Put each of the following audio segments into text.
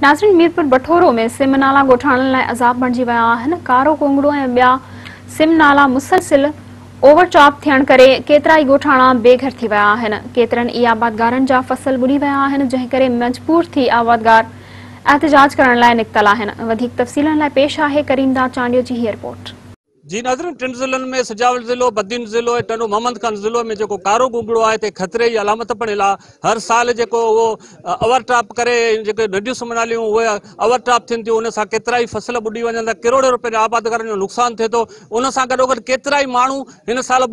नाज़रीन, मीरपुर बठोरो में सिम नाला ॻोठाणण लाइ अज़ाब बणिजी विया आहिनि। कारो कुंगड़ो ऐं ॿिया सिम नाला मुसलसिल ओवरटॉप थियण करे केतिराई ॻोठाणा बेघर थी विया आहिनि। केतिरनि ई आबादगारनि जा फसल ॿुॾी विया आहिनि, जंहिं करे मजबूर थी आबादगार एहतिजाज करण लाइ निकितल आहिनि। वधीक तफ़सीलनि लाइ पेश आहे करीमदा चांडियो जी हीअ रिपोर्ट। जी नाज़रीन, टिन ज़िलनि में सजावल ज़िलो, बद्दीन ज़िलो ऐं टनो मोहम्मद खान ज़िलो में जेको कारो कुंगड़ो आहे ते ख़तरे जी अलामत पिणियल आहे। हर साल जेको उहो ओवरटॉप करे जेके नंढियूं सुमनालियूं उहे ओवरटॉप थियनि थियूं, उन सां केतिरा ई फसल ॿुॾी वञनि था, किरोड़े रुपए जा आबादगारनि जो नुक़सानु थिए थो। उन सां गॾोगॾु केतिरा ई माण्हू हिन साल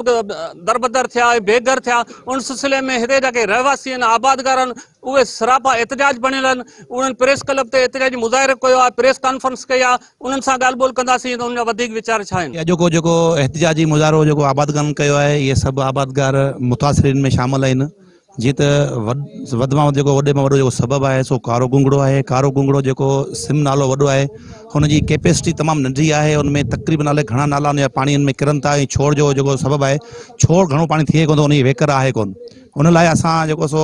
दरबदर थिया, बेघर थिया। उन सिलसिले में हिते जेके रहवासी आहिनि, आबादगार आहिनि, उहे सरापा एहतिजाज बणियल आहिनि। उन्हनि प्रेस क्लब ते एहतिजाजी मुज़ाहिरो कयो आहे, प्रेस कॉन्फ्रेंस कई आहे। उन्हनि सां ॻाल्हि ॿोल कंदासीं त उनजा वधीक वीचार छा आहिनि। जेको एहतिजाजी मुज़ाहिरो जेको आबादगारनि कयो आहे, इहे सभु आबादगार मुतासिरीन में शामिल आहिनि। जीअं त वध में वधि वॾे में वॾो जेको सबबु आहे सो कारो कुंगड़ो आहे। कारो कुंगड़ो जेको सिम नालो वॾो आहे, हुनजी कैपेसिटी तमामु नंढी आहे। उनमें तक़रीबन नाले घणा नाला उन पाणीअ में किरनि था। ऐं छोड़ जो जेको सबबु आहे, छोड़ घणो पाणी थिए कोन थो, उनजी वेकर आहे कोन। उन लाइ असां जेको सो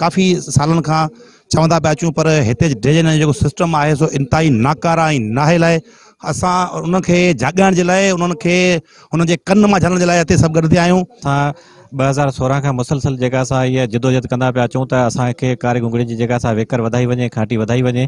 काफ़ी सालनि खां चवंदा पिया अचूं, पर हिते ड्रेनेज जो जेको सिस्टम आहे सो इंतिहाई नाकारा ऐं नाहे लाइ असां उनखे जाॻाइण जे लाइ, उन्हनि खे हुननि जे कन मां झलण जे लाइ हिते सभु गॾु थिया आहियूं। असां 2016 खां मुसलसल जेका असां इहा जिदोजहद कंदा पिया अचूं त असांखे कारे कुंगड़े जी जेका असां वेकर वधाई वञे, खाटी वधाई वञे,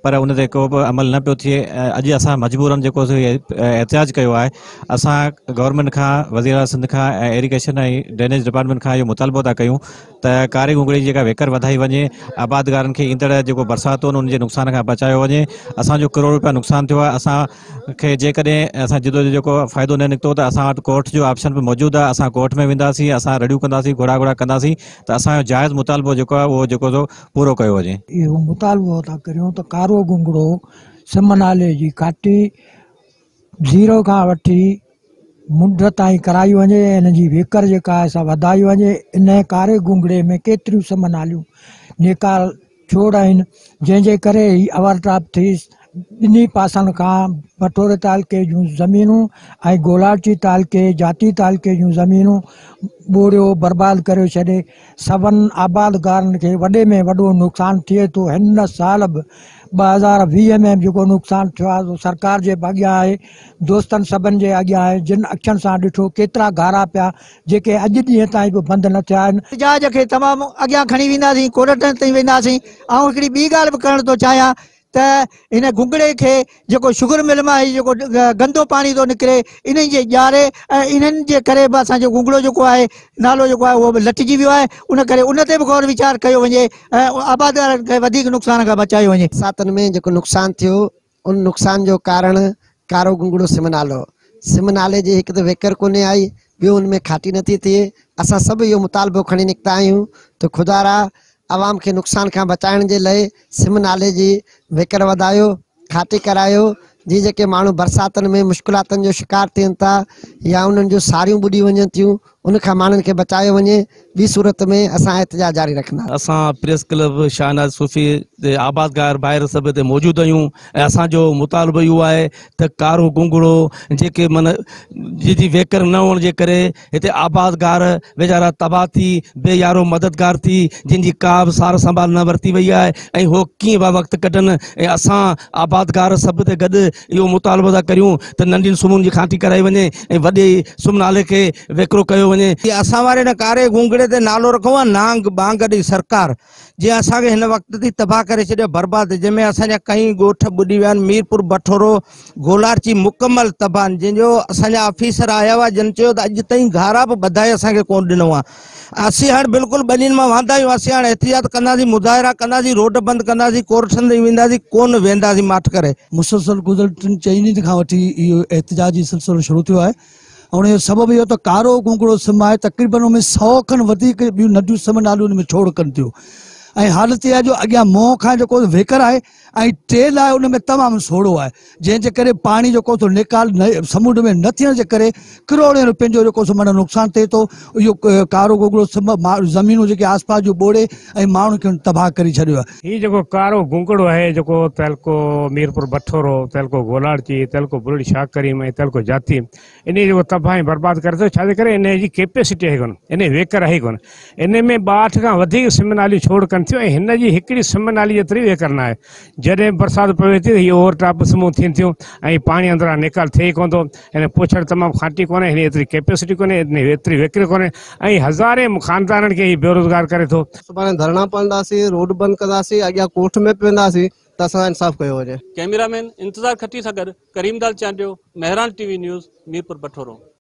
पर उन ते को बि अमल न पियो थिए। अॼु असां मजबूरन जेको एहतिजाज कयो आहे, असां गवर्नमेंट खां, वज़ीर आला सिंध खां ऐं इरीगेशन ऐं ड्रेनेज डिपार्टमेंट खां इहो मुतालबो था कयूं त कारे कुंगड़े जी जेका वेकर वधाई वञे, आबादगारनि खे ईंदड़ जेको बरसाति हो उनजे नुक़सान खां बचायो वञे। असांजो करोड़ रुपया नुक़सानु थियो आहे। असांखे जेकॾहिं असां जिदोजहद जेको फ़ाइदो न निकितो त असां वटि कोर्ट जो ऑप्शन बि मौजूदु आहे। असां कोर्ट में वेंदासीं, असां रड़ियूं कंदासीं, घोड़ा कंदासीं त असांजो जाइज़ मुतालबो जेको आहे उहो जेको पूरो कयो वञे। इहो मुतालबो था करियूं त कारो कुंगड़ो सिम नाले जी काटी 0 खां वठी मुंड ताईं कराई वञे, हिन जी वेकर जेका आहे सा वधाई वञे। इन कारे कुंगड़े में केतिरियूं सिम नालियूं नेकाल छोड़ आहिनि, जंहिंजे करे ही ओवरटॉप थी ॿिन्ही पासनि खां बटोरे तालुके जूं ज़मीनूं ऐं गोलाची तालुके, जाती तालुके जूं ज़मीनूं ॿोड़ियो, बर्बादु करे छॾे। सभिनि आबादगारनि खे वॾे में वॾो नुक़सानु थिए थो। हिन साल बि 2020 में जेको नुक़सानु थियो आहे सरकार जे अॻियां आहे, दोस्तनि सभिनि जे अॻियां आहे। जिन अखियुनि सां ॾिठो केतिरा गारा पिया जेके अॼु ॾींहं ताईं बि बंदि न थिया आहिनि। एहतिजाज खे तमामु अॻियां खणी वेंदासीं, कोर्टनि ताईं वेंदासीं। ऐं हिकिड़ी ॿी ॻाल्हि बि करणु थो चाहियां त इन कुंगड़े खे जेको शुगर मिल मां जेको गंदो पाणी थो निकिरे, इन्हनि जे ॼारे ऐं इन्हनि जे करे बि असांजो कुंगड़ो जेको आहे, नालो जेको आहे उहो बि लटिजी वियो आहे। उन करे उन ते बि गौर वीचार कयो वञे ऐं आबादगारनि खे वधीक नुक़सान खां बचायो वञे। बरसातनि में जेको नुक़सानु थियो, उन नुक़सान जो कारण कारो कुंगड़ो सिम नाले जी हिकु त वेकर कोन्हे आई, ॿियो उनमें खाटी नथी थिए। असां सभु इहो मुतालबो खणी निकिता आहियूं त खुदारा आवाम खे नुक़सान खां बचाइण जे लाइ सिम नाले जी वेकर वधायो, खाटी करायो। जीअं जेके माण्हू बरसातनि में मुश्किलातुनि जो शिकार थियनि था या उन्हनि जूं साड़ियूं ॿुॾी वञनि थियूं, उनखां माण्हुनि खे बचायो वञे। ॿी सूरत में असां एहतिजाज जारी रखंदा। असां प्रेस क्लब शाहनाज सूफ़ी ते आबादगार ॿाहिरि सभु हिते मौजूदु आहियूं ऐं असांजो मुतालबो इहो आहे त कारो कुंगड़ो जेके मन जी वेकर न हुअण जे करे हिते आबादगार वेचारा तबाह थी, बेयारो मददगार थी, जिन जी का बि सार संभाल न वरिती वई आहे ऐं हो कीअं बि वक़्तु कढनि। ऐं असां आबादगार सभु ते गॾु इहो मुतालबो था करियूं त नंढियुनि सुम्हनि जी खाटी कराई वञे ऐं वॾे सुम नाले खे वेकिरो कयो वञे। असां वारे न कारे कुंगड़े ते नालो रखो आहे नांग बांग दी सरकार, जीअं असांखे हिन वक़्त ते तबाह करे छॾियो, बर्बाद, जंहिंमें असांजा कई ॻोठ ॿुॾी विया आहिनि। मीरपुर बठोरो गोलारची मुकमल तबाह, जंहिंजो असांजा ऑफिसर आया हुआ, जिन चयो त अॼु ताईं घारा बि ॿधाए असांखे कोन ॾिनो आहे। असीं हाणे बिल्कुलु ॿनियुनि मां वांदा आहियूं। असीं हाणे एहतिजाज कंदासीं, मुज़ाहिरा कंदासीं, रोड बंदि कंदासीं, कोर्टनि ते वेंदासीं, कोन वेंदासीं माठ करे। मुसलसल गुज़िर 3-4 ॾींहं खां वठी इहो एहतिजाजी सिलसिलो शुरू थियो आहे। ऐं उनजो सबबु इहो त कारो कुंगड़ो सिम आहे, तक़रीबन उनमें 100 खनि वधीक ॿियूं नंढियूं सिम नालियूं उनमें छोड़ कनि थियूं। ऐं हालत इहा जो अॻियां मोह खां जेको वेकर आहे ऐं टेल आहे, उनमें तमामु सोड़ो आहे, जंहिंजे करे पाणी जेको थो निकाल समुंड में न थियण जे करे किरोड़े रुपयनि जो जेको माना नुक़सानु थिए थो। इहो कारो कुंगड़ो सिम ज़मीनूं जेके आसपास जूं ॿोड़े ऐं माण्हुनि खे तबाह करे छॾियो आहे। हीउ जेको कारो कुंगड़ो आहे, जेको तहलको मीरपुर बठोरो, तहलको गोलारची, तहलको बुलड़ी शाह करीम ऐं तहलको जाती, इन जेको तबाह ऐं बर्बाद करे थो। छाजे करे इन जी कैपेसिटी आहे कोन, इन वेकर आहे कोन। इन में 62 खां वधीक सिम नालियूं छोड़ कनि नुक़सान थियो। हिन जी हिकिड़ी सिम नाली जेतिरी वेकर न आहे। जॾहिं बरसाति पवे थी हीअ ओवरटॉप सिमूं थियनि थियूं ऐं पाणी अंदरां निकाल थिए ई कोन थो। हिन पुछड़ तमामु खाटी कोन्हे, हिन एतिरी कैपेसिटी कोन्हे, एतिरी वेकर कोन्हे ऐं हज़ारे ख़ानदाननि खे हीअ बेरोज़गार करे थो। सुभाणे धरना पवंदासीं, रोड बंदि कंदासीं, अॻियां कोर्ट में वेंदासीं त असां इंसाफ़ कयो वञे। कैमरामैन इंतज़ार खटी सां गॾु करीमदाल चांडियो, मेहरान टीवी न्यूज़, मीरपुर बठोरो।